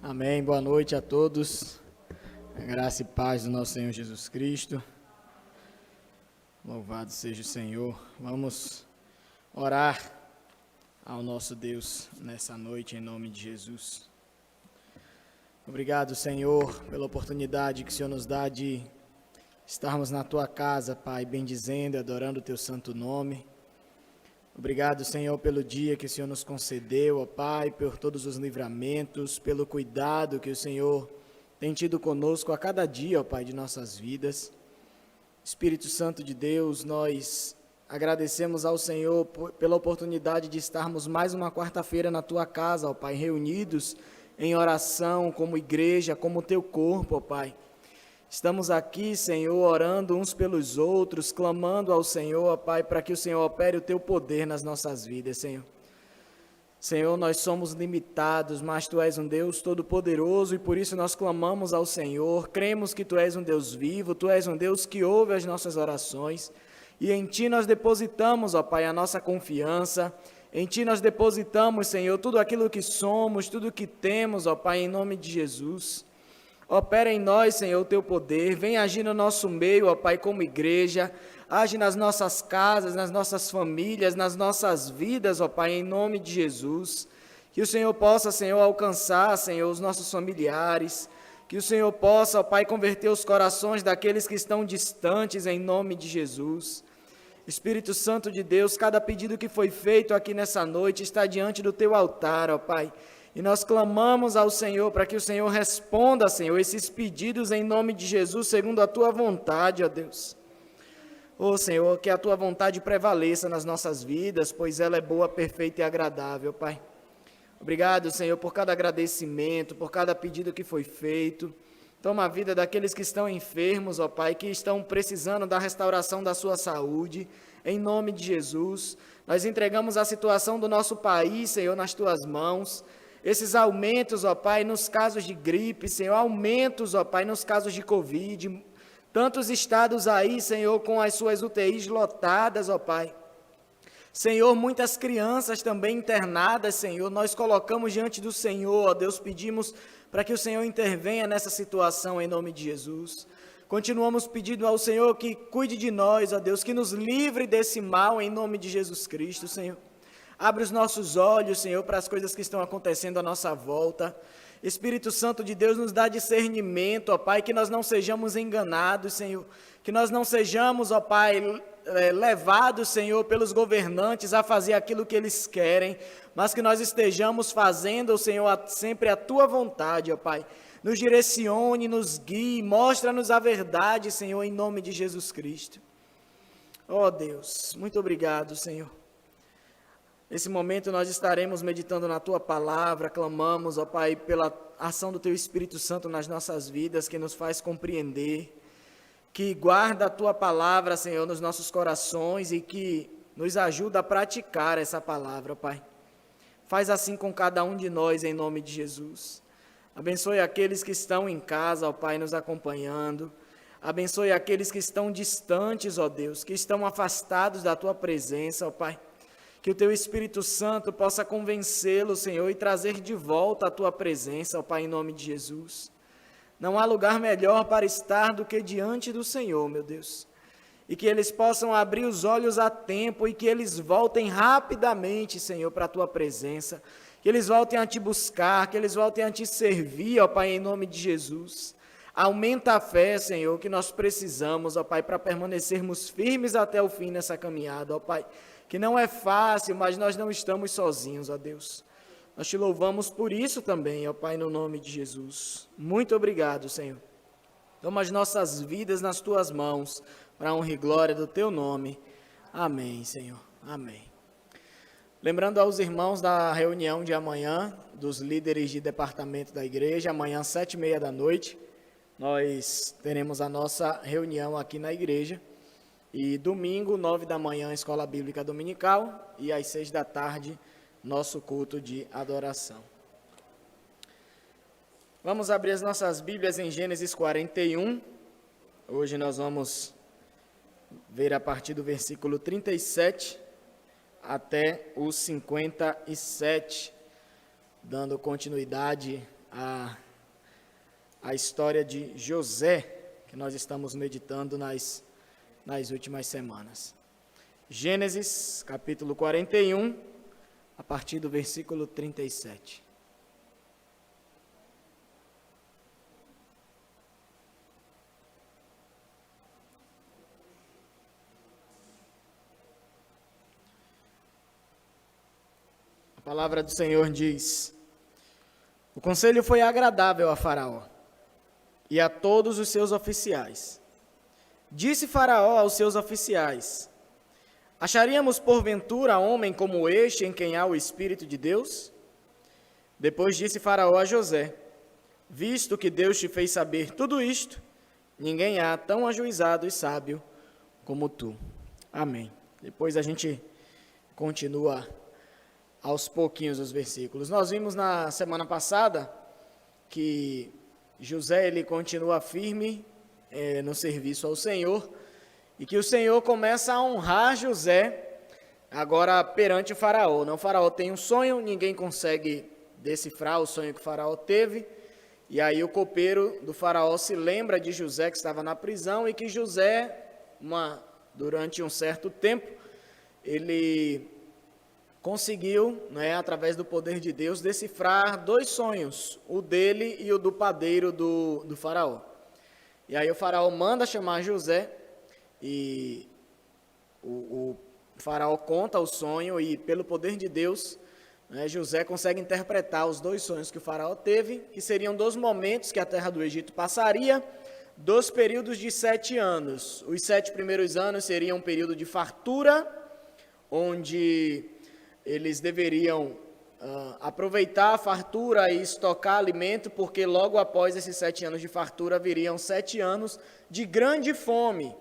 Amém. Boa noite a todos. A graça e paz do nosso Senhor Jesus Cristo. Louvado seja o Senhor. Vamos orar ao nosso Deus nessa noite em nome de Jesus. Obrigado, Senhor, pela oportunidade que o Senhor nos dá de estarmos na Tua casa, Pai, bendizendo e adorando o Teu santo nome. Obrigado, Senhor, pelo dia que o Senhor nos concedeu, ó Pai, por todos os livramentos, pelo cuidado que o Senhor tem tido conosco a cada dia, ó Pai, de nossas vidas. Espírito Santo de Deus, nós agradecemos ao Senhor pela oportunidade de estarmos mais uma quarta-feira na Tua casa, ó Pai, reunidos em oração como igreja, como Teu corpo, ó Pai. Estamos aqui, Senhor, orando uns pelos outros, clamando ao Senhor, ó Pai, para que o Senhor opere o Teu poder nas nossas vidas, Senhor. Senhor, nós somos limitados, mas Tu és um Deus todo-poderoso e por isso nós clamamos ao Senhor, cremos que Tu és um Deus vivo, Tu és um Deus que ouve as nossas orações e em Ti nós depositamos, ó Pai, a nossa confiança, em Ti nós depositamos, Senhor, tudo aquilo que somos, tudo que temos, ó Pai, em nome de Jesus. Opera em nós, Senhor, o Teu poder, vem agir no nosso meio, ó Pai, como igreja, age nas nossas casas, nas nossas famílias, nas nossas vidas, ó Pai, em nome de Jesus. Que o Senhor possa, Senhor, alcançar, Senhor, os nossos familiares, que o Senhor possa, ó Pai, converter os corações daqueles que estão distantes, em nome de Jesus. Espírito Santo de Deus, cada pedido que foi feito aqui nessa noite está diante do Teu altar, ó Pai. E nós clamamos ao Senhor para que o Senhor responda, Senhor, esses pedidos em nome de Jesus, segundo a Tua vontade, ó Deus. Ó Senhor, que a Tua vontade prevaleça nas nossas vidas, pois ela é boa, perfeita e agradável, Pai. Obrigado, Senhor, por cada agradecimento, por cada pedido que foi feito. Toma a vida daqueles que estão enfermos, ó Pai, que estão precisando da restauração da sua saúde, em nome de Jesus. Nós entregamos a situação do nosso país, Senhor, nas Tuas mãos. Esses aumentos, ó Pai, nos casos de gripe, Senhor, aumentos, ó Pai, nos casos de Covid, tantos estados aí, Senhor, com as suas UTIs lotadas, ó Pai. Senhor, muitas crianças também internadas, Senhor, nós colocamos diante do Senhor, ó Deus, pedimos para que o Senhor intervenha nessa situação em nome de Jesus. Continuamos pedindo ao Senhor que cuide de nós, ó Deus, que nos livre desse mal em nome de Jesus Cristo, Senhor. Abre os nossos olhos, Senhor, para as coisas que estão acontecendo à nossa volta. Espírito Santo de Deus, nos dá discernimento, ó Pai, que nós não sejamos enganados, Senhor. Que nós não sejamos, ó Pai, levados, Senhor, pelos governantes a fazer aquilo que eles querem, mas que nós estejamos fazendo, Senhor, sempre a Tua vontade, ó Pai. Nos direcione, nos guie, mostra-nos a verdade, Senhor, em nome de Jesus Cristo. Ó Deus, muito obrigado, Senhor. Nesse momento nós estaremos meditando na Tua palavra, clamamos, ó Pai, pela ação do Teu Espírito Santo nas nossas vidas, que nos faz compreender, que guarda a Tua palavra, Senhor, nos nossos corações e que nos ajuda a praticar essa palavra, ó Pai. Faz assim com cada um de nós, em nome de Jesus. Abençoe aqueles que estão em casa, ó Pai, nos acompanhando. Abençoe aqueles que estão distantes, ó Deus, que estão afastados da Tua presença, ó Pai. Que o Teu Espírito Santo possa convencê-lo, Senhor, e trazer de volta a Tua presença, ó Pai, em nome de Jesus. Não há lugar melhor para estar do que diante do Senhor, meu Deus. E que eles possam abrir os olhos a tempo e que eles voltem rapidamente, Senhor, para a Tua presença. Que eles voltem a Te buscar, que eles voltem a Te servir, ó Pai, em nome de Jesus. Aumenta a fé, Senhor, que nós precisamos, ó Pai, para permanecermos firmes até o fim nessa caminhada, ó Pai. Que não é fácil, mas nós não estamos sozinhos, ó Deus. Nós Te louvamos por isso também, ó Pai, no nome de Jesus. Muito obrigado, Senhor. Toma as nossas vidas nas Tuas mãos, para a honra e glória do Teu nome. Amém, Senhor. Amém. Lembrando aos irmãos da reunião de amanhã, dos líderes de departamento da igreja, amanhã, 19h30, nós teremos a nossa reunião aqui na igreja. E domingo, 9h, Escola Bíblica Dominical, e às 18h, nosso culto de adoração. Vamos abrir as nossas Bíblias em Gênesis 41. Hoje nós vamos ver a partir do versículo 37 até o 57, dando continuidade a história de José, que nós estamos meditando nas últimas semanas. Gênesis, capítulo 41, a partir do versículo 37. A palavra do Senhor diz: o conselho foi agradável a Faraó e a todos os seus oficiais. Disse Faraó aos seus oficiais: acharíamos porventura homem como este em quem há o Espírito de Deus? Depois disse Faraó a José: visto que Deus te fez saber tudo isto, ninguém há tão ajuizado e sábio como tu. Amém. Depois a gente continua aos pouquinhos os versículos. Nós vimos na semana passada que José ele continua firme no serviço ao Senhor, e que o Senhor começa a honrar José agora perante o Faraó. O Faraó tem um sonho, ninguém consegue decifrar o sonho que o Faraó teve, e aí o copeiro do Faraó se lembra de José que estava na prisão, e que José, durante um certo tempo, ele conseguiu, através do poder de Deus, decifrar dois sonhos, o dele e o do padeiro do Faraó. E aí o Faraó manda chamar José, e o Faraó conta o sonho, e pelo poder de Deus, José consegue interpretar os dois sonhos que o Faraó teve, que seriam dos momentos que a terra do Egito passaria, dos períodos de 7 anos. Os 7 primeiros anos seriam um período de fartura, onde eles deveriam aproveitar a fartura e estocar alimento, porque logo após esses 7 anos de fartura viriam 7 anos de grande fome.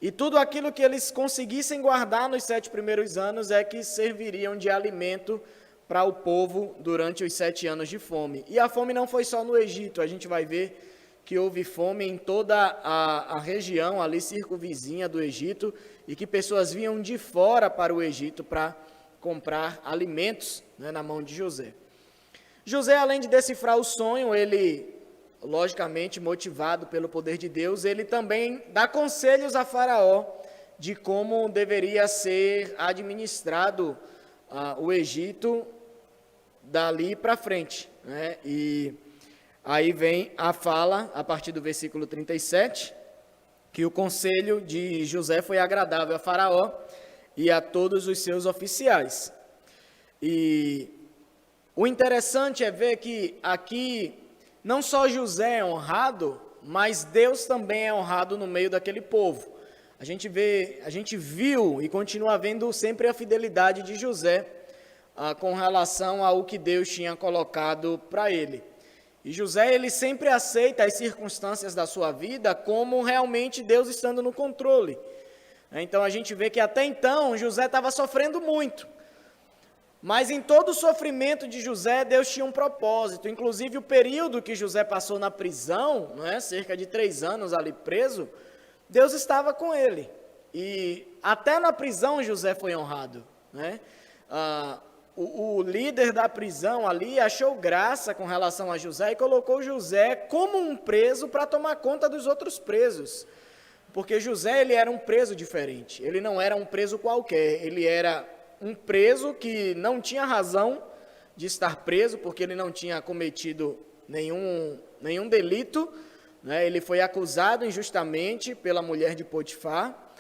E tudo aquilo que eles conseguissem guardar nos 7 primeiros anos é que serviriam de alimento para o povo durante os 7 anos de fome. E a fome não foi só no Egito, a gente vai ver que houve fome em toda a região ali circunvizinha do Egito, e que pessoas vinham de fora para o Egito para comprar alimentos na mão de José. José, além de decifrar o sonho, ele, logicamente motivado pelo poder de Deus, ele também dá conselhos a Faraó de como deveria ser administrado o Egito dali para frente. E aí vem a fala, a partir do versículo 37, que o conselho de José foi agradável a Faraó e a todos os seus oficiais. E o interessante é ver que aqui não só José é honrado, mas Deus também é honrado no meio daquele povo. A gente viu e continua vendo sempre a fidelidade de José com relação ao que Deus tinha colocado para ele. E José, ele sempre aceita as circunstâncias da sua vida como realmente Deus estando no controle. Então a gente vê que até então José estava sofrendo muito, mas em todo o sofrimento de José, Deus tinha um propósito. Inclusive o período que José passou na prisão, cerca de 3 anos ali preso, Deus estava com ele. E até na prisão José foi honrado. O líder da prisão ali achou graça com relação a José e colocou José como um preso para tomar conta dos outros presos. Porque José, ele era um preso diferente, ele não era um preso qualquer, ele era um preso que não tinha razão de estar preso, porque ele não tinha cometido nenhum delito, ele foi acusado injustamente pela mulher de Potifar,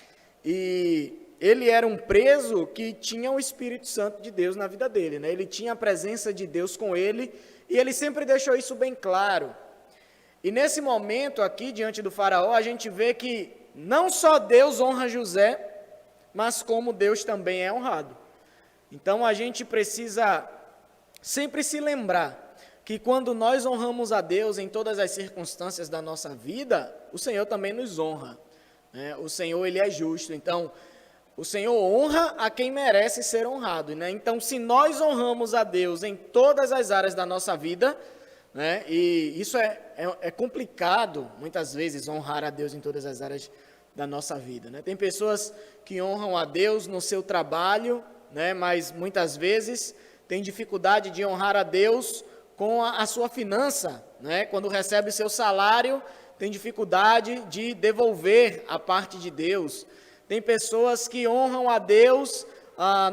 e ele era um preso que tinha o Espírito Santo de Deus na vida dele, ele tinha a presença de Deus com ele, e ele sempre deixou isso bem claro. E nesse momento aqui, diante do Faraó, a gente vê que não só Deus honra José, mas como Deus também é honrado. Então a gente precisa sempre se lembrar que quando nós honramos a Deus em todas as circunstâncias da nossa vida, o Senhor também nos honra. O Senhor, ele é justo. Então, o Senhor honra a quem merece ser honrado. Então, se nós honramos a Deus em todas as áreas da nossa vida, e isso é complicado, muitas vezes, honrar a Deus em todas as áreas da nossa vida. Tem pessoas que honram a Deus no seu trabalho, mas muitas vezes tem dificuldade de honrar a Deus com a sua finança, né? Quando recebe seu salário, tem dificuldade de devolver a parte de Deus. Tem pessoas que honram a Deus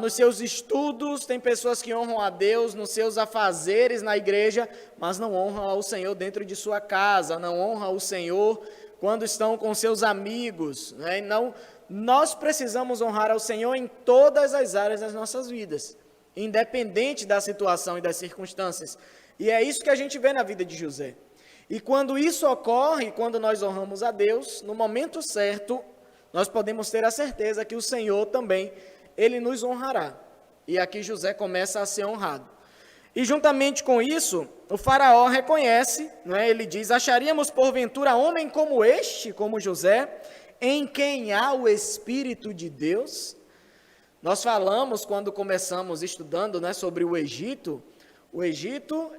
nos seus estudos, tem pessoas que honram a Deus nos seus afazeres na igreja, mas não honram ao Senhor dentro de sua casa, não honram o Senhor quando estão com seus amigos, né? Não, nós precisamos honrar ao Senhor em todas as áreas das nossas vidas, independente da situação e das circunstâncias. E é isso que a gente vê na vida de José. E quando isso ocorre, quando nós honramos a Deus, no momento certo, nós podemos ter a certeza que o Senhor também, Ele nos honrará. E aqui José começa a ser honrado. E juntamente com isso, o faraó reconhece, né, ele diz, acharíamos porventura homem como este, como José, em quem há o Espírito de Deus? Nós falamos, quando começamos estudando, né, sobre o Egito,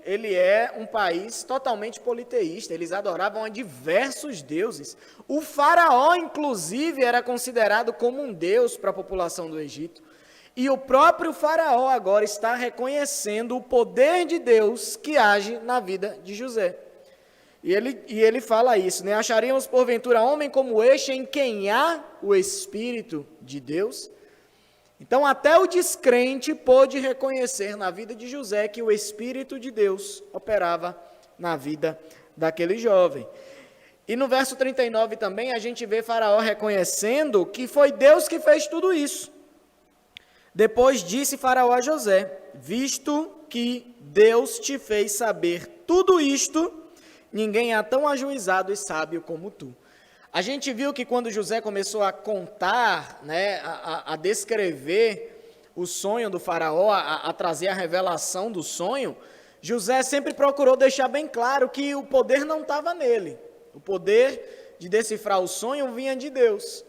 ele é um país totalmente politeísta, eles adoravam a diversos deuses. O faraó, inclusive, era considerado como um deus para a população do Egito. E o próprio faraó agora está reconhecendo o poder de Deus que age na vida de José. E ele fala isso, né? Acharíamos porventura homem como este em quem há o Espírito de Deus? Então, até o descrente pôde reconhecer na vida de José que o Espírito de Deus operava na vida daquele jovem. E no verso 39 também, a gente vê Faraó reconhecendo que foi Deus que fez tudo isso. Depois disse Faraó a José, visto que Deus te fez saber tudo isto, ninguém é tão ajuizado e sábio como tu. A gente viu que quando José começou a contar, né, a descrever o sonho do faraó, a trazer a revelação do sonho, José sempre procurou deixar bem claro que o poder não estava nele. O poder de decifrar o sonho vinha de Deus.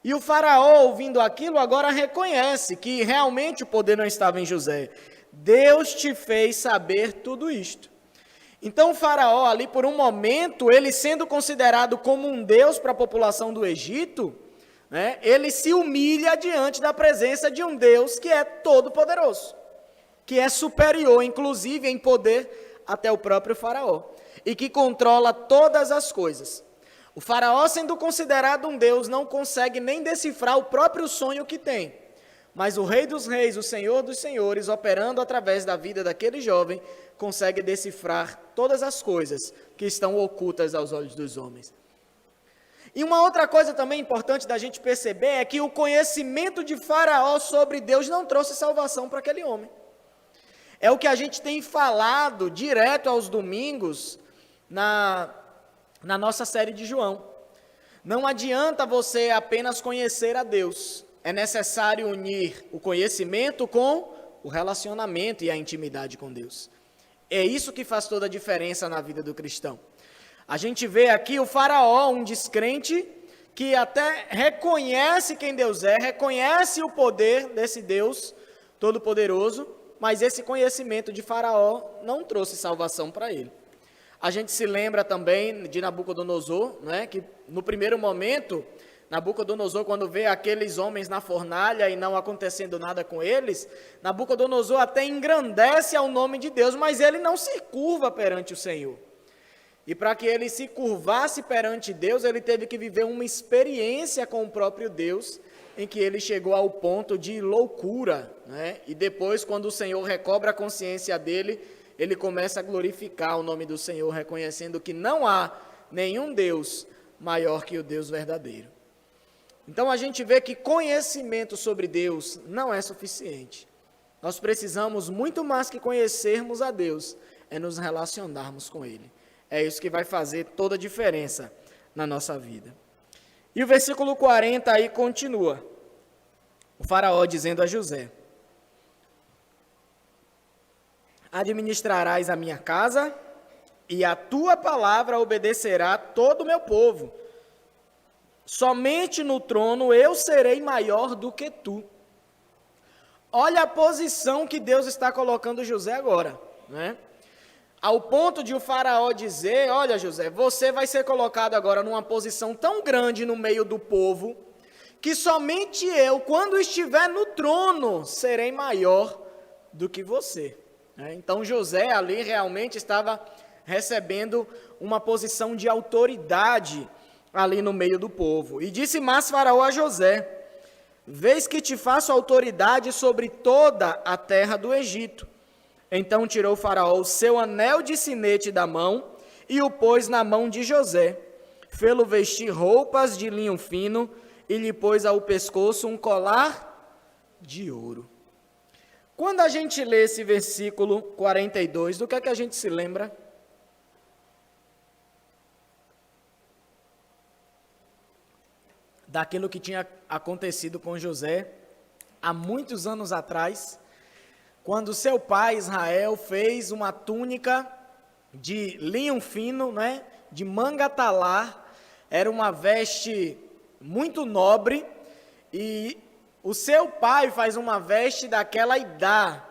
E o faraó, ouvindo aquilo, agora reconhece que realmente o poder não estava em José. Deus te fez saber tudo isto. Então o faraó ali, por um momento, ele sendo considerado como um deus para a população do Egito, né, ele se humilha diante da presença de um Deus que é todo-poderoso, que é superior, inclusive, em poder até o próprio faraó, e que controla todas as coisas. O faraó, sendo considerado um Deus, não consegue nem decifrar o próprio sonho que tem. Mas o Rei dos Reis, o Senhor dos Senhores, operando através da vida daquele jovem, consegue decifrar todas as coisas que estão ocultas aos olhos dos homens. E uma outra coisa também importante da gente perceber é que o conhecimento de Faraó sobre Deus não trouxe salvação para aquele homem. É o que a gente tem falado direto aos domingos na nossa série de João. Não adianta você apenas conhecer a Deus. É necessário unir o conhecimento com o relacionamento e a intimidade com Deus. É isso que faz toda a diferença na vida do cristão. A gente vê aqui o faraó, um descrente, que até reconhece quem Deus é, reconhece o poder desse Deus todo-poderoso, mas esse conhecimento de faraó não trouxe salvação para ele. A gente se lembra também de Nabucodonosor, né, que no primeiro momento, Nabucodonosor, quando vê aqueles homens na fornalha e não acontecendo nada com eles, Nabucodonosor até engrandece ao nome de Deus, mas ele não se curva perante o Senhor. E para que ele se curvasse perante Deus, ele teve que viver uma experiência com o próprio Deus, em que ele chegou ao ponto de loucura, né? E depois, quando o Senhor recobra a consciência dele, ele começa a glorificar o nome do Senhor, reconhecendo que não há nenhum Deus maior que o Deus verdadeiro. Então a gente vê que conhecimento sobre Deus não é suficiente. Nós precisamos muito mais que conhecermos a Deus, é nos relacionarmos com Ele. É isso que vai fazer toda a diferença na nossa vida. E o versículo 40 aí continua. O faraó dizendo a José: administrarás a minha casa, e a tua palavra obedecerá todo o meu povo. Somente no trono eu serei maior do que tu. Olha a posição que Deus está colocando José agora, né? Ao ponto de o faraó dizer: olha, José, você vai ser colocado agora numa posição tão grande no meio do povo, que somente eu, quando estiver no trono, serei maior do que você. Então José ali realmente estava recebendo uma posição de autoridade ali no meio do povo. E disse mais Faraó a José: vês que te faço autoridade sobre toda a terra do Egito. Então tirou Faraó o seu anel de sinete da mão e o pôs na mão de José. Fê-lo vestir roupas de linho fino e lhe pôs ao pescoço um colar de ouro. Quando a gente lê esse versículo 42, do que é que a gente se lembra? Daquilo que tinha acontecido com José há muitos anos atrás, quando seu pai Israel fez uma túnica de linho fino, né, de manga talar. Era uma veste muito nobre, e o seu pai faz uma veste daquela e dá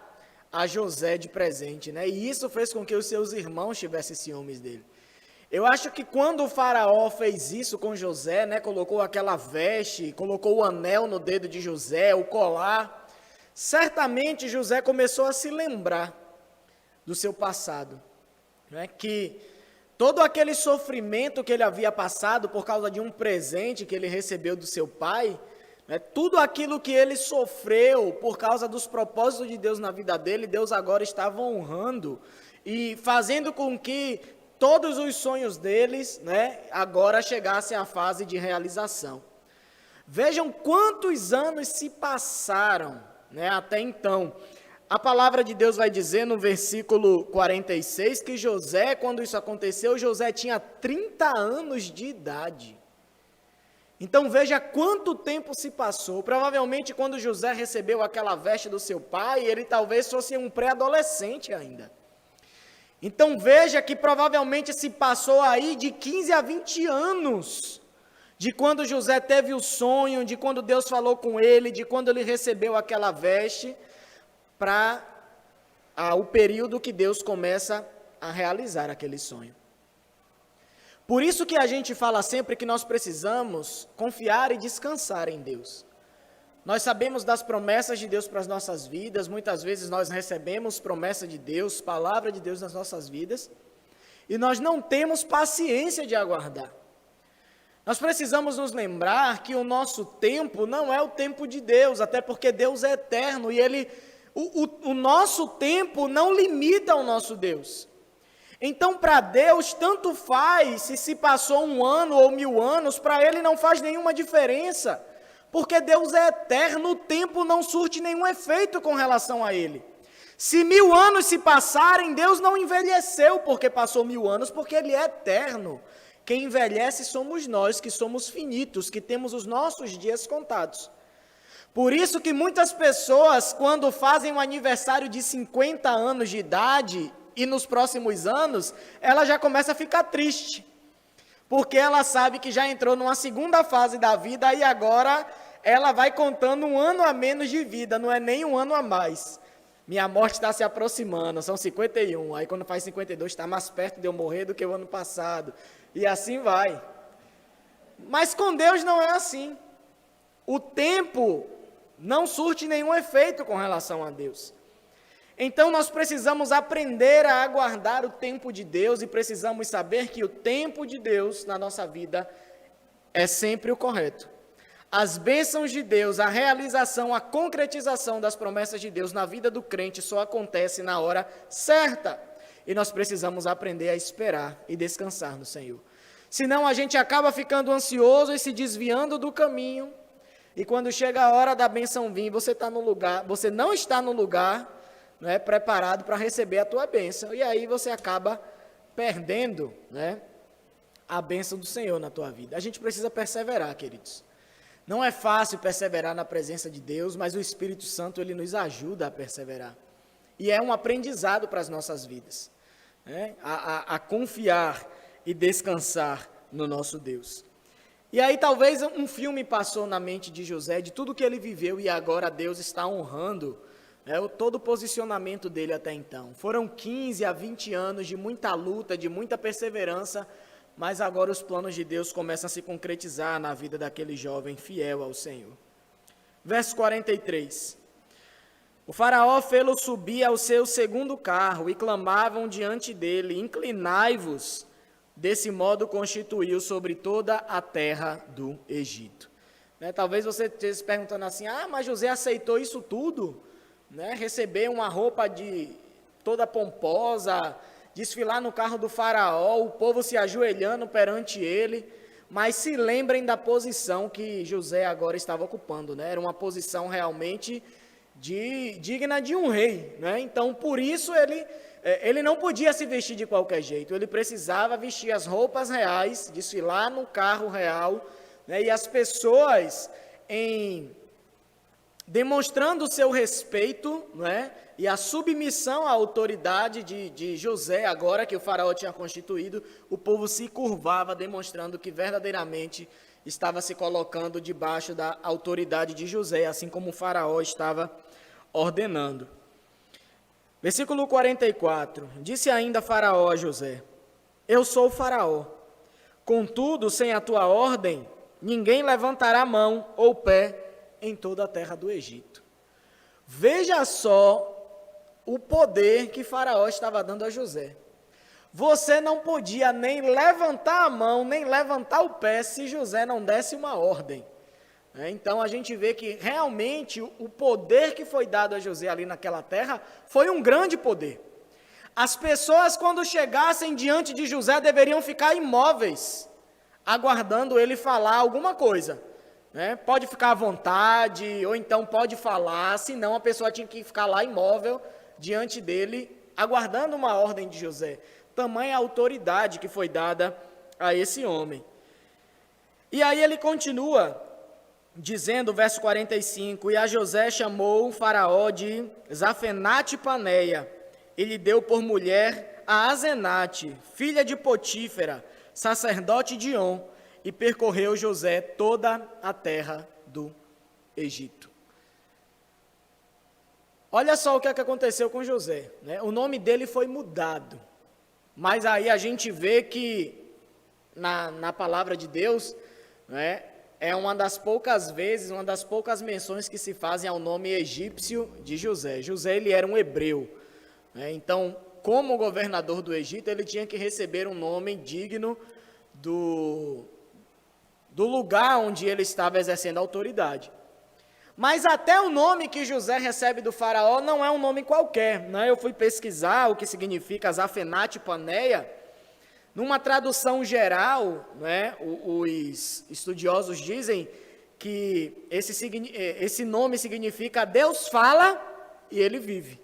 a José de presente, né? E isso fez com que os seus irmãos tivessem ciúmes dele. Eu acho que quando o faraó fez isso com José, né, colocou aquela veste, colocou o anel no dedo de José, o colar, certamente José começou a se lembrar do seu passado, né, que todo aquele sofrimento que ele havia passado por causa de um presente que ele recebeu do seu pai, né, tudo aquilo que ele sofreu por causa dos propósitos de Deus na vida dele, Deus agora estava honrando e fazendo com que todos os sonhos deles, né, agora chegassem à fase de realização. Vejam quantos anos se passaram, né, até então. A palavra de Deus vai dizer no versículo 46 que José, quando isso aconteceu, José tinha 30 anos de idade. Então veja quanto tempo se passou. Provavelmente quando José recebeu aquela veste do seu pai, ele talvez fosse um pré-adolescente ainda. Então veja que provavelmente se passou aí de 15 a 20 anos, de quando José teve o sonho, de quando Deus falou com ele, de quando ele recebeu aquela veste, para o período que Deus começa a realizar aquele sonho. Por isso que a gente fala sempre que nós precisamos confiar e descansar em Deus. Nós sabemos das promessas de Deus para as nossas vidas, muitas vezes nós recebemos promessa de Deus, palavra de Deus nas nossas vidas, e nós não temos paciência de aguardar. Nós precisamos nos lembrar que o nosso tempo não é o tempo de Deus, até porque Deus é eterno, e o nosso tempo não limita o nosso Deus. Então, para Deus, tanto faz se passou 1 ano ou 1000 anos, para Ele não faz nenhuma diferença. Porque Deus é eterno, o tempo não surte nenhum efeito com relação a Ele. Se 1000 anos se passarem, Deus não envelheceu porque passou 1000 anos, porque Ele é eterno. Quem envelhece somos nós, que somos finitos, que temos os nossos dias contados. Por isso que muitas pessoas, quando fazem um aniversário de 50 anos de idade, e nos próximos anos, ela já começa a ficar triste. Porque ela sabe que já entrou numa segunda fase da vida e agora ela vai contando 1 ano a menos de vida, não é nem 1 ano a mais. Minha morte está se aproximando, são 51, aí quando faz 52 está mais perto de eu morrer do que o ano passado. E assim vai. Mas com Deus não é assim. O tempo não surte nenhum efeito com relação a Deus. Então nós precisamos aprender a aguardar o tempo de Deus e precisamos saber que o tempo de Deus na nossa vida é sempre o correto. As bênçãos de Deus, a realização, a concretização das promessas de Deus na vida do crente só acontece na hora certa. E nós precisamos aprender a esperar e descansar no Senhor. Senão a gente acaba ficando ansioso e se desviando do caminho. E quando chega a hora da bênção vir, você não está no lugar, né, preparado para receber a tua bênção, e aí você acaba perdendo, né, a bênção do Senhor na tua vida. A gente precisa perseverar, queridos. Não é fácil perseverar na presença de Deus, mas o Espírito Santo, ele nos ajuda a perseverar. E é um aprendizado para as nossas vidas, né, a confiar e descansar no nosso Deus. E aí talvez um filme passou na mente de José, de tudo que ele viveu, e agora Deus está honrando todo o posicionamento dele até então. Foram 15 a 20 anos de muita luta, de muita perseverança, mas agora os planos de Deus começam a se concretizar na vida daquele jovem fiel ao Senhor. Verso 43. O faraó fê-lo subir ao seu segundo carro e clamavam diante dele: inclinai-vos. Desse modo constituiu sobre toda a terra do Egito. Talvez você esteja se perguntando assim: mas José aceitou isso tudo? Receber uma roupa toda pomposa, desfilar no carro do faraó, o povo se ajoelhando perante ele. Mas se lembrem da posição que José agora estava ocupando, Era uma posição realmente digna de um rei, Então, por isso, ele não podia se vestir de qualquer jeito, ele precisava vestir as roupas reais, desfilar no carro real, e as pessoas, demonstrando o seu respeito, e a submissão à autoridade de José, agora que o faraó tinha constituído, o povo se curvava, demonstrando que verdadeiramente estava se colocando debaixo da autoridade de José, assim como o faraó estava ordenando. Versículo 44, disse ainda faraó a José: eu sou o faraó, contudo, sem a tua ordem, ninguém levantará mão ou pé em toda a terra do Egito. Veja só o poder que faraó estava dando a José. Você não podia nem levantar a mão, nem levantar o pé, se José não desse uma ordem. Então, a gente vê que realmente o poder que foi dado a José ali naquela terra foi um grande poder. As pessoas, quando chegassem diante de José, deveriam ficar imóveis, aguardando ele falar alguma coisa. Pode ficar à vontade, ou então pode falar, senão a pessoa tinha que ficar lá imóvel diante dele, aguardando uma ordem de José. Tamanha autoridade que foi dada a esse homem. E aí ele continua dizendo, verso 45, e a José chamou o faraó de Zafenate-Paneia, e lhe deu por mulher a Azenate, filha de Potífera, sacerdote de On, e percorreu José toda a terra do Egito. Olha só o que aconteceu com José, O nome dele foi mudado, mas aí a gente vê que na palavra de Deus, é uma das poucas vezes, uma das poucas menções que se fazem ao nome egípcio de José. José, ele era um hebreu, então, como governador do Egito, ele tinha que receber um nome digno do lugar onde ele estava exercendo a autoridade. Mas até o nome que José recebe do faraó não é um nome qualquer. Eu fui pesquisar o que significa Zafenate-Paneia. Numa tradução geral, os estudiosos dizem que esse nome significa Deus fala e ele vive.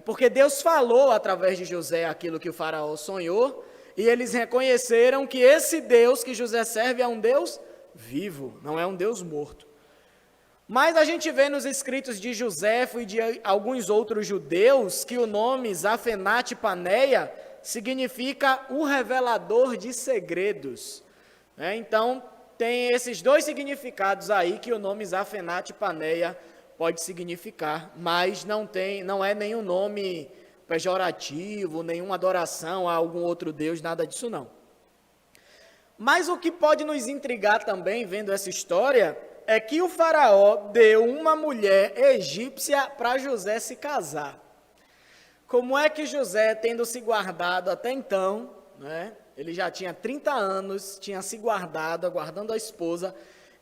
Porque Deus falou através de José aquilo que o faraó sonhou, e eles reconheceram que esse Deus que José serve é um Deus vivo, não é um Deus morto. Mas a gente vê nos escritos de Joséfo e de alguns outros judeus que o nome Zafenate-Paneia significa o revelador de segredos. Então, tem esses dois significados aí que o nome Zafenate-Paneia pode significar, mas não é nenhum nome pejorativo, nenhuma adoração a algum outro Deus, nada disso não. Mas o que pode nos intrigar também, vendo essa história, é que o faraó deu uma mulher egípcia para José se casar. Como é que José, tendo se guardado até então, ele já tinha 30 anos, tinha se guardado, aguardando a esposa,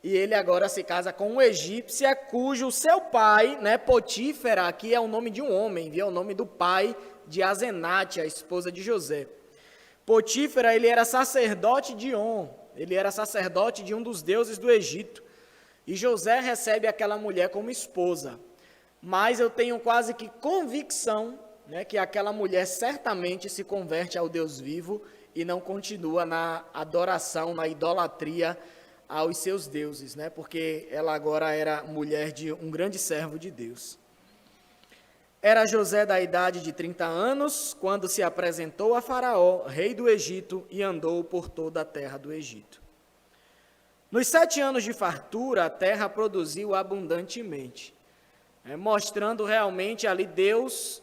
e ele agora se casa com uma egípcia cujo seu pai, Potífera, aqui é o nome de um homem, é o nome do pai de Azenate, a esposa de José. Potífera, ele era sacerdote de On, ele era sacerdote de um dos deuses do Egito, e José recebe aquela mulher como esposa. Mas eu tenho quase que convicção, que aquela mulher certamente se converte ao Deus vivo e não continua na adoração, na idolatria aos seus deuses, porque ela agora era mulher de um grande servo de Deus. Era José da idade de 30 anos, quando se apresentou a Faraó, rei do Egito, e andou por toda a terra do Egito. Nos 7 anos de fartura, a terra produziu abundantemente, mostrando realmente ali Deus,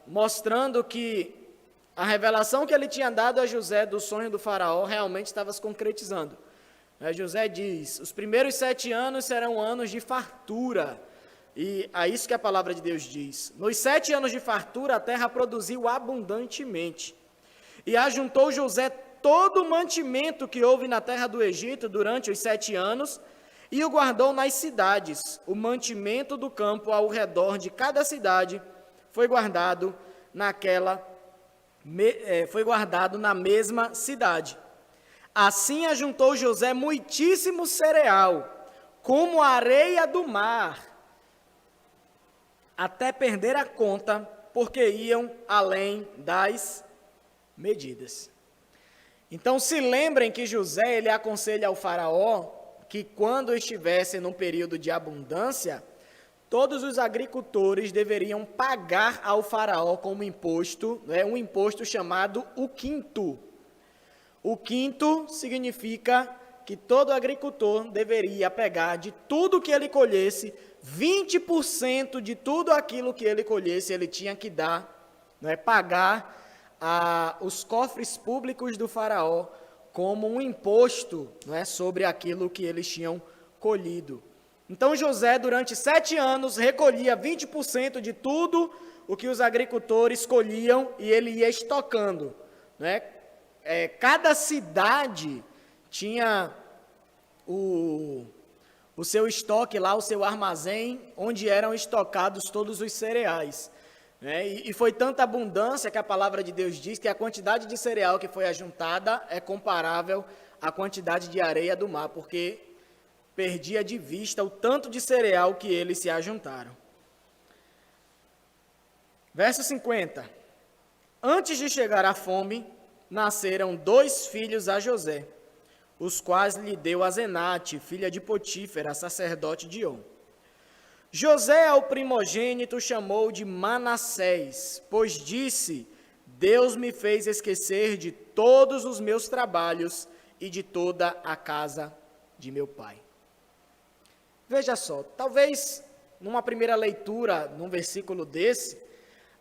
mostrando que a revelação que ele tinha dado a José do sonho do faraó realmente estava se concretizando. José diz, os primeiros 7 anos serão anos de fartura, E é isso que a palavra de Deus diz. Nos 7 anos de fartura, a terra produziu abundantemente. E ajuntou José todo o mantimento que houve na terra do Egito durante os 7 anos, e o guardou nas cidades. O mantimento do campo ao redor de cada cidade foi guardado na mesma cidade. Assim ajuntou José muitíssimo cereal, como a areia do mar, até perder a conta, porque iam além das medidas. Então se lembrem que José, ele aconselha ao faraó que quando estivesse num período de abundância, todos os agricultores deveriam pagar ao faraó como imposto, um imposto chamado o quinto. O quinto significa que todo agricultor deveria pegar de tudo que ele colhesse, 20% de tudo aquilo que ele colhesse, ele tinha que dar, pagar os cofres públicos do faraó como um imposto, sobre aquilo que eles tinham colhido. Então José, durante 7 anos, recolhia 20% de tudo o que os agricultores colhiam e ele ia estocando. Cada cidade tinha o seu estoque lá, o seu armazém, onde eram estocados todos os cereais. E foi tanta abundância que a palavra de Deus diz que a quantidade de cereal que foi ajuntada é comparável à quantidade de areia do mar, porque perdia de vista o tanto de cereal que eles se ajuntaram. Verso 50. Antes de chegar à fome, nasceram 2 filhos a José, os quais lhe deu Asenate, filha de Potífera, sacerdote de On. José, ao primogênito, chamou de Manassés, pois disse: Deus me fez esquecer de todos os meus trabalhos e de toda a casa de meu pai. Veja só, talvez numa primeira leitura, num versículo desse,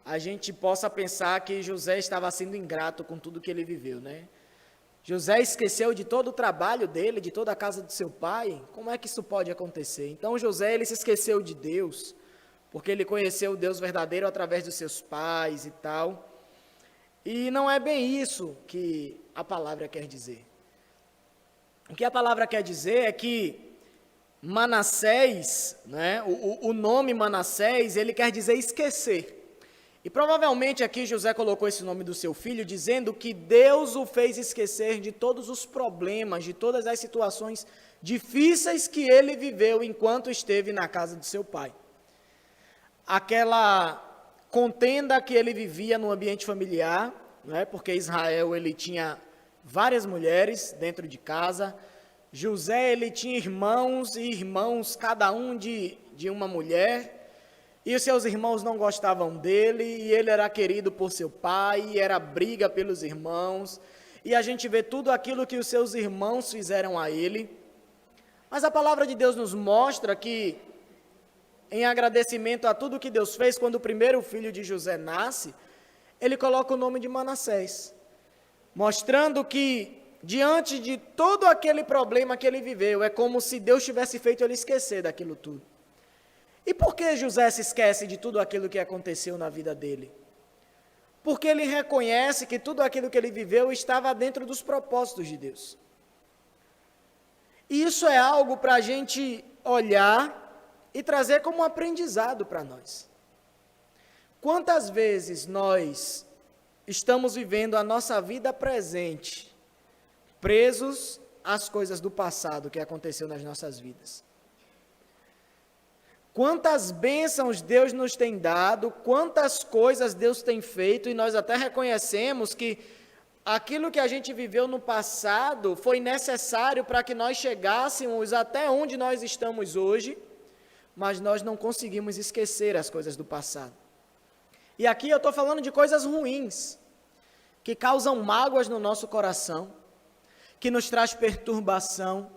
a gente possa pensar que José estava sendo ingrato com tudo que ele viveu, José esqueceu de todo o trabalho dele, de toda a casa do seu pai. Como é que isso pode acontecer? Então José, ele se esqueceu de Deus, porque ele conheceu o Deus verdadeiro através dos seus pais e tal. E não é bem isso que a palavra quer dizer. O que a palavra quer dizer é que Manassés, o nome Manassés, ele quer dizer esquecer. E provavelmente aqui José colocou esse nome do seu filho, dizendo que Deus o fez esquecer de todos os problemas, de todas as situações difíceis que ele viveu enquanto esteve na casa de seu pai. Aquela contenda que ele vivia no ambiente familiar, porque Israel ele tinha várias mulheres dentro de casa. José ele tinha irmãos e irmãos, cada um de uma mulher. E os seus irmãos não gostavam dele, e ele era querido por seu pai, e era briga pelos irmãos, e a gente vê tudo aquilo que os seus irmãos fizeram a ele. Mas a palavra de Deus nos mostra que, em agradecimento a tudo que Deus fez, quando o primeiro filho de José nasce, ele coloca o nome de Manassés, mostrando que, diante de todo aquele problema que ele viveu, é como se Deus tivesse feito ele esquecer daquilo tudo. E por que José se esquece de tudo aquilo que aconteceu na vida dele? Porque ele reconhece que tudo aquilo que ele viveu estava dentro dos propósitos de Deus. E isso é algo para a gente olhar e trazer como um aprendizado para nós. Quantas vezes nós estamos vivendo a nossa vida presente, presos às coisas do passado que aconteceu nas nossas vidas? Quantas bênçãos Deus nos tem dado, quantas coisas Deus tem feito, e nós até reconhecemos que aquilo que a gente viveu no passado foi necessário para que nós chegássemos até onde nós estamos hoje, mas nós não conseguimos esquecer as coisas do passado. E aqui eu estou falando de coisas ruins, que causam mágoas no nosso coração, que nos traz perturbação,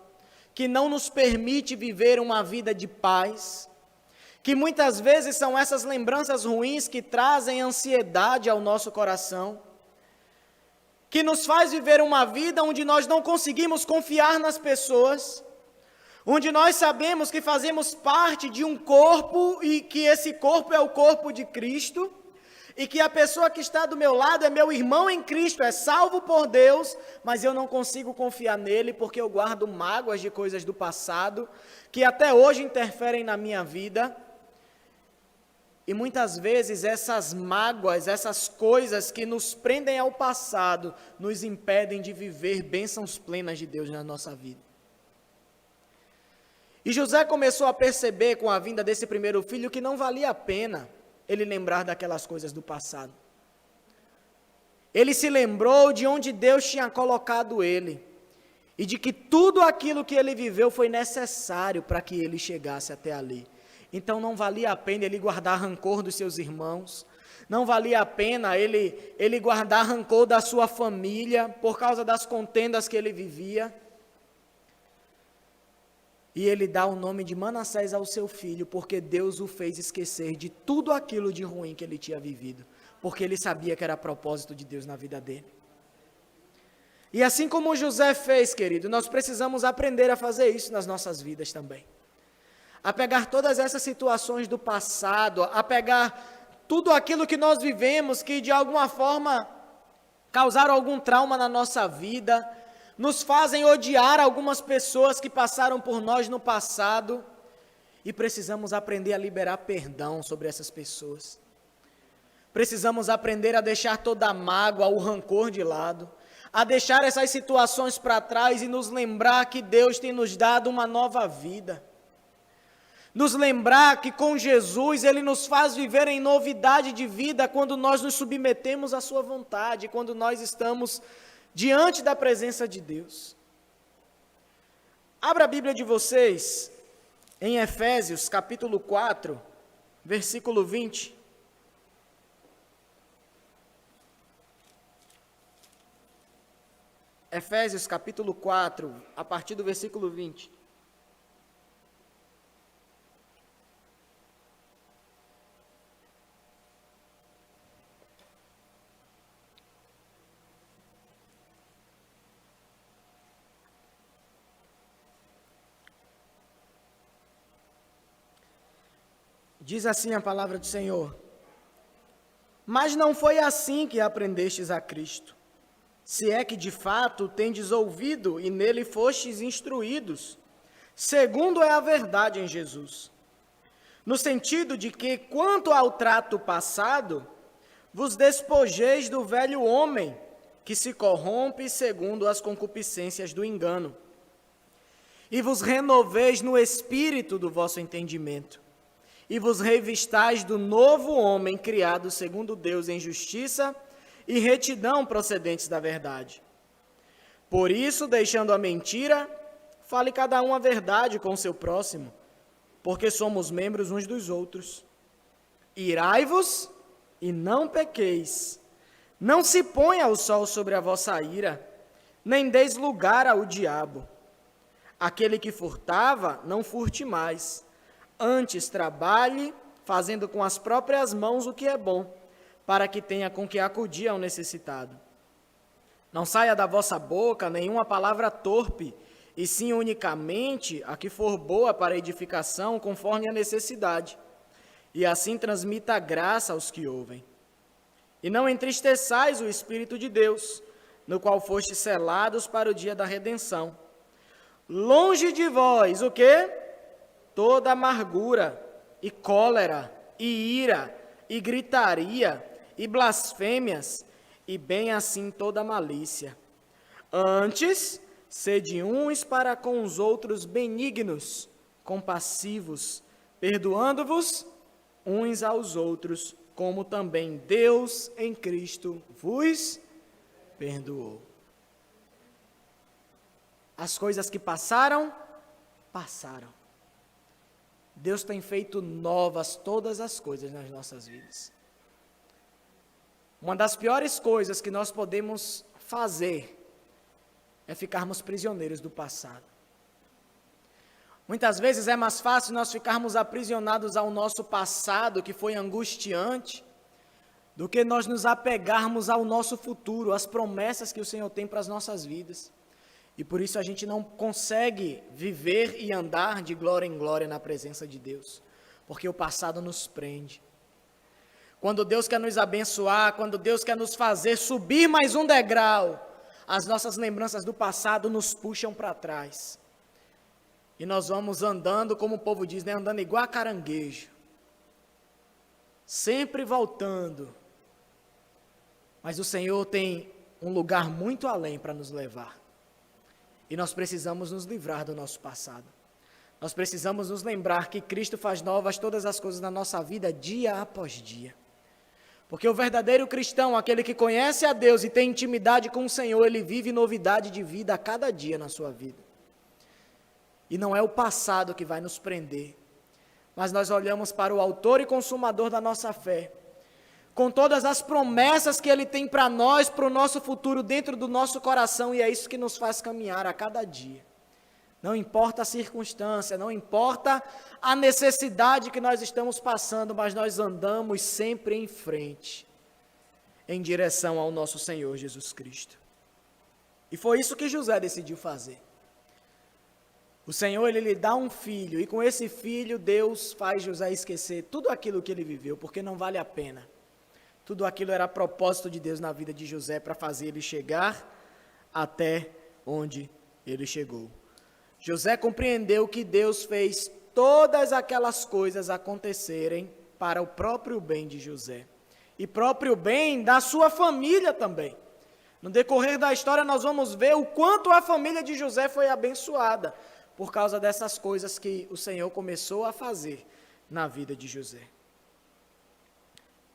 que não nos permite viver uma vida de paz, que muitas vezes são essas lembranças ruins que trazem ansiedade ao nosso coração, que nos faz viver uma vida onde nós não conseguimos confiar nas pessoas, onde nós sabemos que fazemos parte de um corpo e que esse corpo é o corpo de Cristo, e que a pessoa que está do meu lado é meu irmão em Cristo, é salvo por Deus, mas eu não consigo confiar nele porque eu guardo mágoas de coisas do passado, que até hoje interferem na minha vida. E muitas vezes essas mágoas, essas coisas que nos prendem ao passado, nos impedem de viver bênçãos plenas de Deus na nossa vida. E José começou a perceber com a vinda desse primeiro filho que não valia a pena ele lembrar daquelas coisas do passado. Ele se lembrou de onde Deus tinha colocado ele e de que tudo aquilo que ele viveu foi necessário para que ele chegasse até ali. Então não valia a pena ele guardar rancor dos seus irmãos, não valia a pena ele guardar rancor da sua família por causa das contendas que ele vivia. E ele dá o nome de Manassés ao seu filho, porque Deus o fez esquecer de tudo aquilo de ruim que ele tinha vivido, porque ele sabia que era propósito de Deus na vida dele. E assim como José fez, querido, nós precisamos aprender a fazer isso nas nossas vidas também. A pegar todas essas situações do passado, a pegar tudo aquilo que nós vivemos, que de alguma forma causaram algum trauma na nossa vida, nos fazem odiar algumas pessoas que passaram por nós no passado, e precisamos aprender a liberar perdão sobre essas pessoas. Precisamos aprender a deixar toda a mágoa, o rancor de lado, a deixar essas situações para trás e nos lembrar que Deus tem nos dado uma nova vida. Nos lembrar que com Jesus Ele nos faz viver em novidade de vida quando nós nos submetemos à sua vontade, quando nós estamos diante da presença de Deus. Abra a Bíblia de vocês em Efésios capítulo 4, versículo 20. Efésios capítulo 4, a partir do versículo 20. Diz assim a palavra do Senhor: mas não foi assim que aprendestes a Cristo, se é que de fato tendes ouvido e nele fostes instruídos, segundo é a verdade em Jesus. No sentido de que, quanto ao trato passado, vos despojeis do velho homem, que se corrompe segundo as concupiscências do engano, e vos renoveis no espírito do vosso entendimento, e vos revistais do novo homem criado segundo Deus em justiça e retidão procedentes da verdade. Por isso, deixando a mentira, fale cada um a verdade com o seu próximo, porque somos membros uns dos outros. Irai-vos e não pequeis. Não se ponha o sol sobre a vossa ira, nem deis lugar ao diabo. Aquele que furtava, não furte mais. Antes trabalhe, fazendo com as próprias mãos o que é bom, para que tenha com que acudir ao necessitado. Não saia da vossa boca nenhuma palavra torpe, e sim unicamente a que for boa para edificação, conforme a necessidade, e assim transmita a graça aos que ouvem. E não entristeçais o Espírito de Deus, no qual fostes selados para o dia da redenção. Longe de vós, o quê? Toda amargura, e cólera, e ira, e gritaria, e blasfêmias, e bem assim toda malícia. Antes, sede uns para com os outros benignos, compassivos, perdoando-vos uns aos outros, como também Deus em Cristo vos perdoou. As coisas que passaram, passaram. Deus tem feito novas todas as coisas nas nossas vidas. Uma das piores coisas que nós podemos fazer é ficarmos prisioneiros do passado. Muitas vezes é mais fácil nós ficarmos aprisionados ao nosso passado, que foi angustiante, do que nós nos apegarmos ao nosso futuro, às promessas que o Senhor tem para as nossas vidas. E por isso a gente não consegue viver e andar de glória em glória na presença de Deus, porque o passado nos prende. Quando Deus quer nos abençoar, quando Deus quer nos fazer subir mais um degrau, as nossas lembranças do passado nos puxam para trás. E nós vamos andando, como o povo diz, né? Andando igual a caranguejo. Sempre voltando. Mas o Senhor tem um lugar muito além para nos levar. E nós precisamos nos livrar do nosso passado. Nós precisamos nos lembrar que Cristo faz novas todas as coisas na nossa vida, dia após dia. Porque o verdadeiro cristão, aquele que conhece a Deus e tem intimidade com o Senhor, ele vive novidade de vida a cada dia na sua vida. E não é o passado que vai nos prender, mas nós olhamos para o autor e consumador da nossa fé, com todas as promessas que Ele tem para nós, para o nosso futuro dentro do nosso coração, e é isso que nos faz caminhar a cada dia. Não importa a circunstância, não importa a necessidade que nós estamos passando, mas nós andamos sempre em frente, em direção ao nosso Senhor Jesus Cristo. E foi isso que José decidiu fazer. O Senhor, Ele lhe dá um filho, e com esse filho, Deus faz José esquecer tudo aquilo que ele viveu, porque não vale a pena. Tudo aquilo era propósito de Deus na vida de José, para fazer ele chegar até onde ele chegou. José compreendeu que Deus fez todas aquelas coisas acontecerem para o próprio bem de José, e próprio bem da sua família também. No decorrer da história, nós vamos ver o quanto a família de José foi abençoada, por causa dessas coisas que o Senhor começou a fazer na vida de José.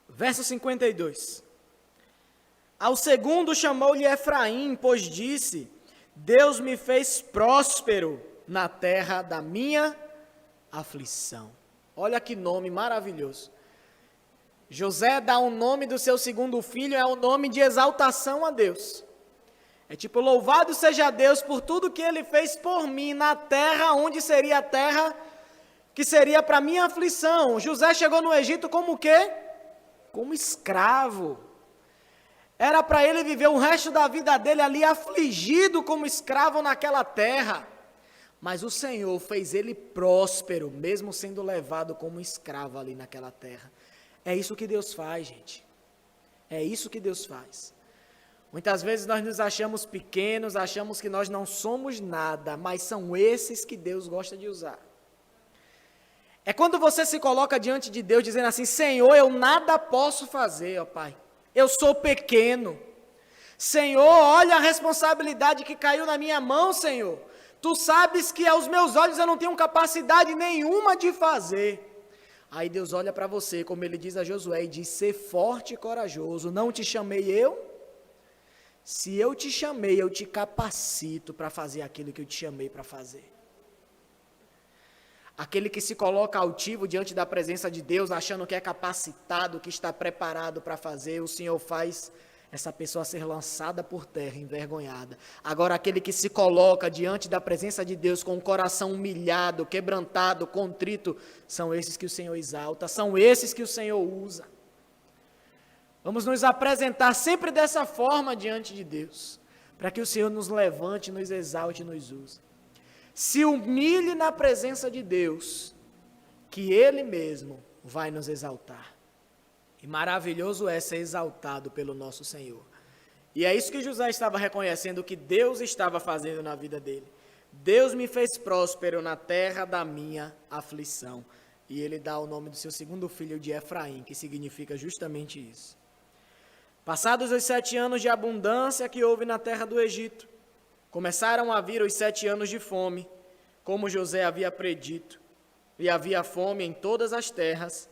Verso 52. Ao segundo chamou-lhe Efraim, pois disse: Deus me fez próspero na terra da minha aflição. Olha que nome maravilhoso. José dá o nome do seu segundo filho, é um nome de exaltação a Deus. É tipo, louvado seja Deus por tudo que Ele fez por mim na terra, onde seria a terra que seria para minha aflição. José chegou no Egito como o quê? Como escravo. Era para ele viver o resto da vida dele ali afligido como escravo naquela terra. Mas o Senhor fez ele próspero, mesmo sendo levado como escravo ali naquela terra. É isso que Deus faz, gente. É isso que Deus faz. Muitas vezes nós nos achamos pequenos, achamos que nós não somos nada, mas são esses que Deus gosta de usar. É quando você se coloca diante de Deus dizendo assim: Senhor, eu nada posso fazer, ó Pai. Eu sou pequeno. Senhor, olha a responsabilidade que caiu na minha mão, Senhor. Tu sabes que aos meus olhos eu não tenho capacidade nenhuma de fazer. Aí Deus olha para você, como Ele diz a Josué, e diz: ser forte e corajoso. Não te chamei eu? Se eu te chamei, eu te capacito para fazer aquilo que eu te chamei para fazer. Aquele que se coloca altivo diante da presença de Deus, achando que é capacitado, que está preparado para fazer, o Senhor faz essa pessoa ser lançada por terra, envergonhada. Agora, aquele que se coloca diante da presença de Deus com o coração humilhado, quebrantado, contrito, são esses que o Senhor exalta, são esses que o Senhor usa. Vamos nos apresentar sempre dessa forma diante de Deus, para que o Senhor nos levante, nos exalte e nos use. Se humilhe na presença de Deus, que Ele mesmo vai nos exaltar. E maravilhoso é ser exaltado pelo nosso Senhor. E é isso que José estava reconhecendo, que Deus estava fazendo na vida dele. Deus me fez próspero na terra da minha aflição. E ele dá o nome do seu segundo filho de Efraim, que significa justamente isso. Passados os 7 anos de abundância que houve na terra do Egito, começaram a vir os 7 anos de fome, como José havia predito, e havia fome em todas as terras,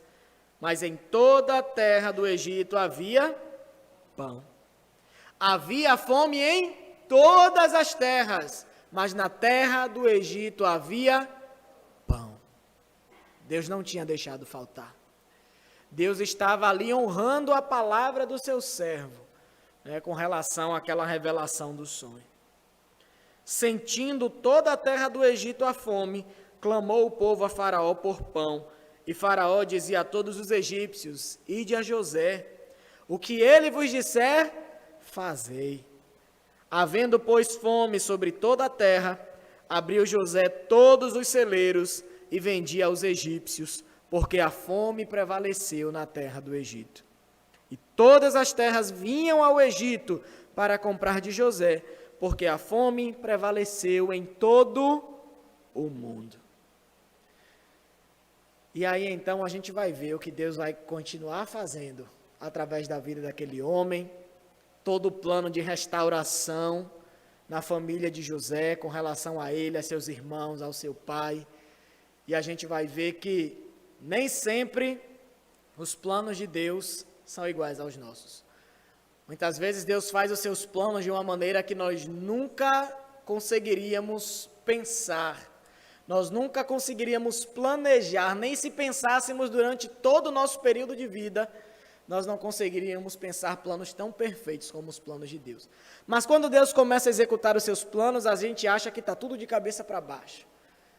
mas em toda a terra do Egito havia pão. Havia fome em todas as terras, mas na terra do Egito havia pão. Deus não tinha deixado faltar. Deus estava ali honrando a palavra do seu servo, com relação àquela revelação do sonho. Sentindo toda a terra do Egito a fome, clamou o povo a Faraó por pão. E Faraó dizia a todos os egípcios: ide a José, o que ele vos disser, fazei. Havendo, pois, fome sobre toda a terra, abriu José todos os celeiros e vendia aos egípcios, porque a fome prevaleceu na terra do Egito. E todas as terras vinham ao Egito para comprar de José, porque a fome prevaleceu em todo o mundo. E aí então a gente vai ver o que Deus vai continuar fazendo através da vida daquele homem, todo o plano de restauração na família de José, com relação a ele, a seus irmãos, ao seu pai. E a gente vai ver que nem sempre os planos de Deus são iguais aos nossos. Muitas vezes Deus faz os seus planos de uma maneira que nós nunca conseguiríamos pensar. Nós nunca conseguiríamos planejar, nem se pensássemos durante todo o nosso período de vida, nós não conseguiríamos pensar planos tão perfeitos como os planos de Deus. Mas quando Deus começa a executar os seus planos, a gente acha que está tudo de cabeça para baixo,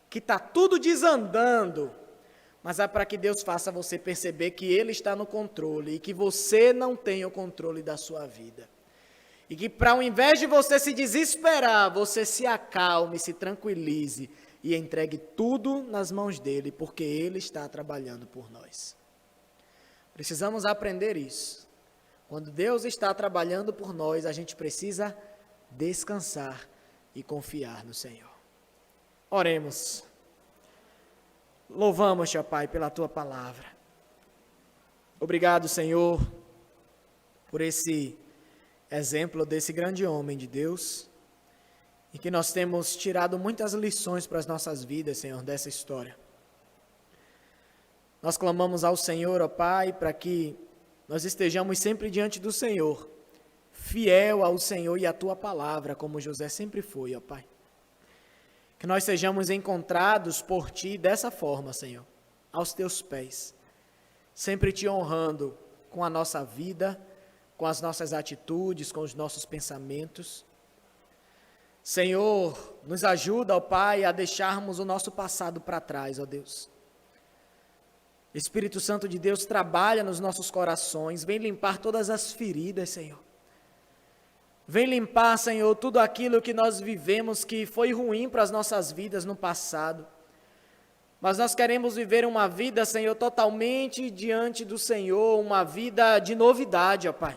que está tudo desandando. Mas é para que Deus faça você perceber que Ele está no controle e que você não tem o controle da sua vida. E que para ao invés de você se desesperar, você se acalme, se tranquilize e entregue tudo nas mãos dEle, porque Ele está trabalhando por nós. Precisamos aprender isso. Quando Deus está trabalhando por nós, a gente precisa descansar e confiar no Senhor. Oremos. Louvamos-te, ó Pai, pela Tua palavra. Obrigado, Senhor, por esse exemplo desse grande homem de Deus, e que nós temos tirado muitas lições para as nossas vidas, Senhor, dessa história. Nós clamamos ao Senhor, ó Pai, para que nós estejamos sempre diante do Senhor, fiel ao Senhor e à Tua palavra, como José sempre foi, ó Pai. Que nós sejamos encontrados por Ti dessa forma, Senhor, aos Teus pés, sempre Te honrando com a nossa vida, com as nossas atitudes, com os nossos pensamentos. Senhor, nos ajuda, ó Pai, a deixarmos o nosso passado para trás, ó Deus. Espírito Santo de Deus, trabalha nos nossos corações, vem limpar todas as feridas, Senhor. Vem limpar, Senhor, tudo aquilo que nós vivemos que foi ruim para as nossas vidas no passado. Mas nós queremos viver uma vida, Senhor, totalmente diante do Senhor, uma vida de novidade, ó Pai.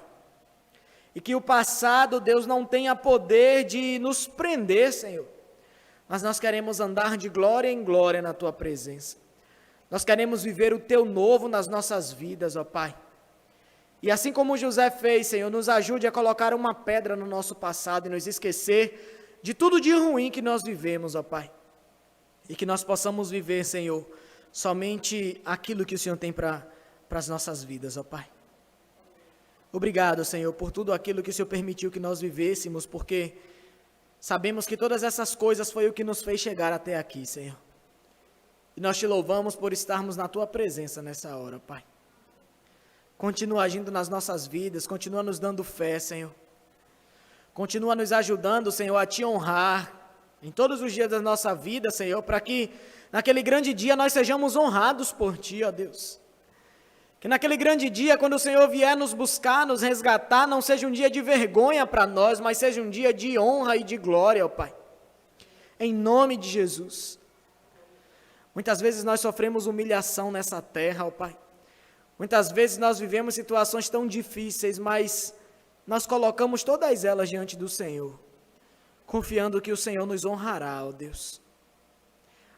E que o passado, Deus, não tenha poder de nos prender, Senhor. Mas nós queremos andar de glória em glória na Tua presença. Nós queremos viver o Teu novo nas nossas vidas, ó Pai. E assim como José fez, Senhor, nos ajude a colocar uma pedra no nosso passado e nos esquecer de tudo de ruim que nós vivemos, ó Pai. E que nós possamos viver, Senhor, somente aquilo que o Senhor tem para as nossas vidas, ó Pai. Obrigado, Senhor, por tudo aquilo que o Senhor permitiu que nós vivêssemos, porque sabemos que todas essas coisas foi o que nos fez chegar até aqui, Senhor. E nós Te louvamos por estarmos na Tua presença nessa hora, Pai. Continua agindo nas nossas vidas, continua nos dando fé, Senhor. Continua nos ajudando, Senhor, a Te honrar em todos os dias da nossa vida, Senhor, para que naquele grande dia nós sejamos honrados por Ti, ó Deus. Que naquele grande dia, quando o Senhor vier nos buscar, nos resgatar, não seja um dia de vergonha para nós, mas seja um dia de honra e de glória, ó Pai. Em nome de Jesus. Muitas vezes nós sofremos humilhação nessa terra, ó Pai. Muitas vezes nós vivemos situações tão difíceis, mas nós colocamos todas elas diante do Senhor, confiando que o Senhor nos honrará, ó Deus.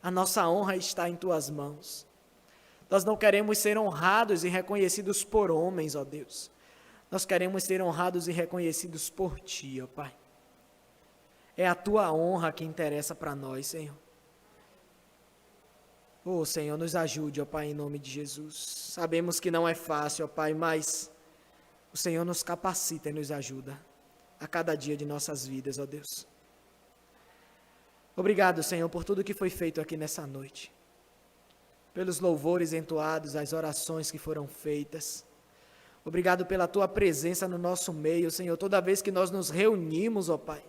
A nossa honra está em Tuas mãos. Nós não queremos ser honrados e reconhecidos por homens, ó Deus. Nós queremos ser honrados e reconhecidos por Ti, ó Pai. É a Tua honra que interessa para nós, Senhor. Oh, Senhor, nos ajude, ó Pai, em nome de Jesus. Sabemos que não é fácil, ó Pai, mas o Senhor nos capacita e nos ajuda a cada dia de nossas vidas, ó Deus. Obrigado, Senhor, por tudo que foi feito aqui nessa noite. Pelos louvores entoados, as orações que foram feitas. Obrigado pela Tua presença no nosso meio, Senhor, toda vez que nós nos reunimos, ó Pai.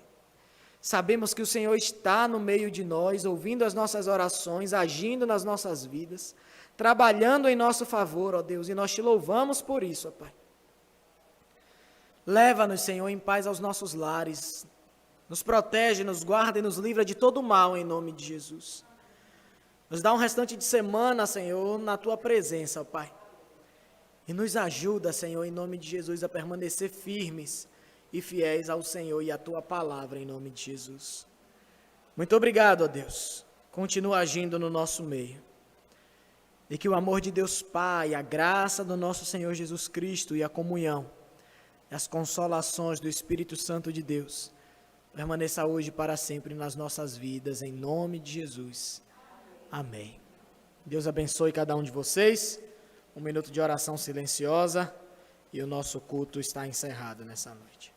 Sabemos que o Senhor está no meio de nós, ouvindo as nossas orações, agindo nas nossas vidas, trabalhando em nosso favor, ó Deus, e nós Te louvamos por isso, ó Pai. Leva-nos, Senhor, em paz aos nossos lares, Nos protege, nos guarda e nos livra de todo mal, em nome de Jesus. Nos dá um restante de semana, Senhor, na Tua presença, ó Pai. E nos ajuda, Senhor, em nome de Jesus, a permanecer firmes e fiéis ao Senhor e à Tua palavra, em nome de Jesus. Muito obrigado, ó Deus. Continua agindo no nosso meio. E que o amor de Deus Pai, a graça do nosso Senhor Jesus Cristo e a comunhão, e as consolações do Espírito Santo de Deus, permaneça hoje e para sempre nas nossas vidas, em nome de Jesus. Amém. Deus abençoe cada um de vocês. Um minuto de oração silenciosa e o nosso culto está encerrado nessa noite.